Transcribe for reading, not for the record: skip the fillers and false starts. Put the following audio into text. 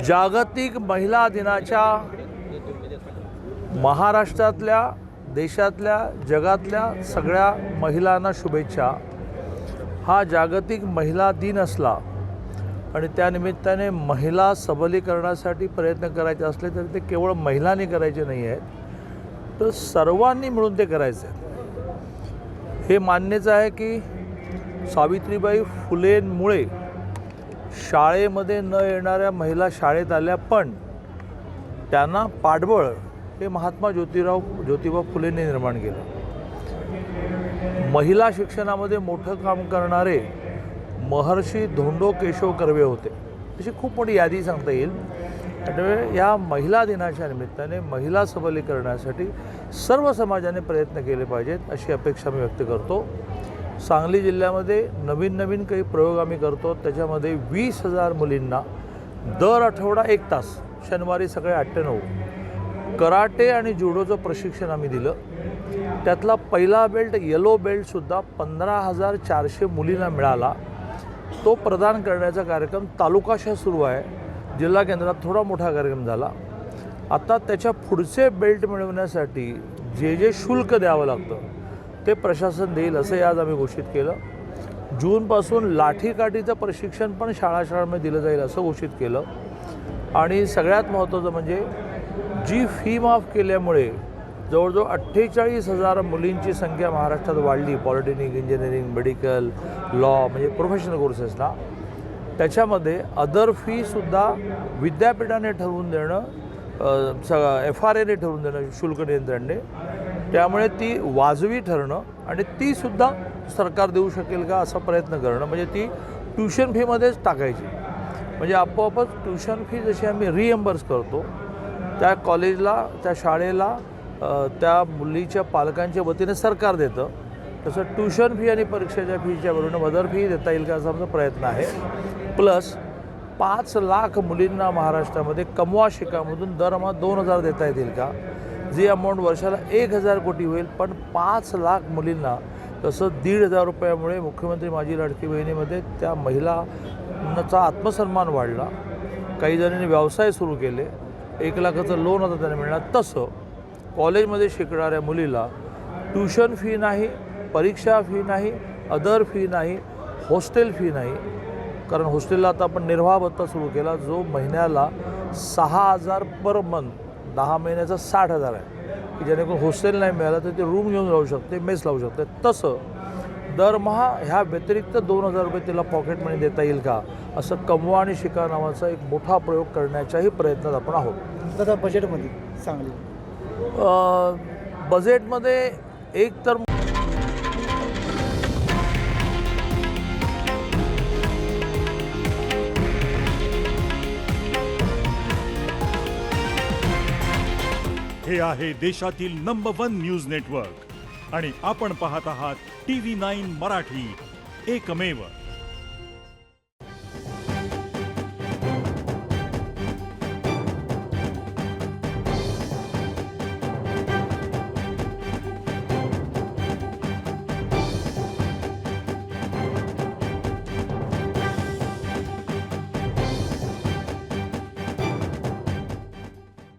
जागतिक महिला दिनाच्या महाराष्ट्रातल्या, देशातल्या, जगातल्या सगळ्या महिलांना शुभेच्छा। हा जागतिक महिला दिन असला आणि त्यानिमित्ताने महिला सबलीकरणासाठी प्रयत्न करायचे असले तरी ते केवळ महिलांनी करायचे नाही आहेत, तर सर्वांनी मिळून ते करायचे आहे। हे मान्यच आहे की सावित्रीबाई फुलेंमुळे शाळेमध्ये न येणाऱ्या महिला शाळेत आल्या, पण त्यांना पाठबळ हे महात्मा ज्योतिबा फुलेंनी निर्माण केलं। महिला शिक्षणामध्ये मोठं काम करणारे महर्षी धोंडो केशव कर्वे होते, अशी खूप मोठी यादी सांगता येईल। त्यामुळे या महिला दिनाच्या निमित्ताने महिला सबलीकरणासाठी सर्व समाजाने प्रयत्न केले पाहिजेत, अशी अपेक्षा मी व्यक्त करतो। सांगली जिल्ह्यामध्ये नवीन काही प्रयोग आम्ही करतो। त्याच्यामध्ये 20,000 मुलींना दर आठवडा 1 तास शनिवारी सकाळी 8 ते 9 कराटे आणि जुडोचं प्रशिक्षण आम्ही दिलं। त्यातला पहिला बेल्ट, येलो बेल्टसुद्धा 15,400 मुलींना मिळाला। तो प्रदान करण्याचा कार्यक्रम तालुकाशा सुरू आहे। जिल्हा केंद्रात थोडा मोठा कार्यक्रम झाला। आता त्याच्या पुढचे बेल्ट मिळवण्यासाठी जे शुल्क द्यावं लागतं ते प्रशासन देईल असं आज आम्ही घोषित केलं। जूनपासून लाठीकाठीचं प्रशिक्षण पण शाळांमध्ये दिलं जाईल असं घोषित केलं। आणि सगळ्यात महत्त्वाचं म्हणजे जी फी माफ केल्यामुळे जवळजवळ 48,000 मुलींची संख्या महाराष्ट्रात वाढली। पॉलिटेक्निक, इंजिनिअरिंग, मेडिकल, लॉ म्हणजे प्रोफेशनल कोर्सेसला। त्याच्यामध्ये अदर फीसुद्धा विद्यापीठाने ठरवून देणं, FRAने ठरवून देणं, शुल्क नियंत्रणने। त्यामुळे ती वाजवी ठरणं आणि तीसुद्धा सरकार देऊ शकेल का असा प्रयत्न करणं, म्हणजे ती ट्यूशन फीमध्येच टाकायची। म्हणजे आपोआपच ट्यूशन फी जशी आम्ही रिएम्बर्स करतो त्या कॉलेजला, त्या शाळेला, त्या मुलीच्या पालकांच्या वतीने सरकार देतं, तसं ट्यूशन फी आणि परीक्षेच्या फीच्या बरोबर अदर फी देता येईल का असा आमचा प्रयत्न आहे। प्लस 5 लाख मुलींना महाराष्ट्रामध्ये कमवा शिकामधून दरमहा 2,000 देता येतील का, जी अमाऊंट वर्षाला 1,000 कोटी होईल, पण 5 लाख मुलींना तसं 1,500 रुपयामुळे मुख्यमंत्री माझी लाडकी बहिणीमध्ये त्या महिलांचा आत्मसन्मान वाढला। काही जणांनी व्यवसाय सुरू केले, 1 लाखाचं लोन आता त्यांना मिळणार। तसं कॉलेजमध्ये शिकणाऱ्या मुलीला ट्यूशन फी नाही, परीक्षा फी नाही, अदर फी नाही, हॉस्टेल फी नाही। कारण हॉस्टेलला आता आपण निर्वाह भत्ता सुरू केला, जो महिन्याला 6,000 पर मंथ, 10 महिन्याचा 60,000 आहे, की जेणेकरून हॉस्टेल नाही मिळालं तर ते रूम घेऊन राहू शकते, मेस लावू शकते। तसं दरमहा ह्या व्यतिरिक्त 2,000 रुपये तिला पॉकेट मनी देता येईल का, असं कमवा आणि शिका नावाचा एक मोठा प्रयोग करण्याच्याही प्रयत्नात आपण आहोत। आता बजेटमध्ये सांगली बजेटमध्ये एक तर हे आहे देशातील नंबर 1 न्यूज नेटवर्क आणि आपण पाहत आहात TV9 मराठी, एकमेव।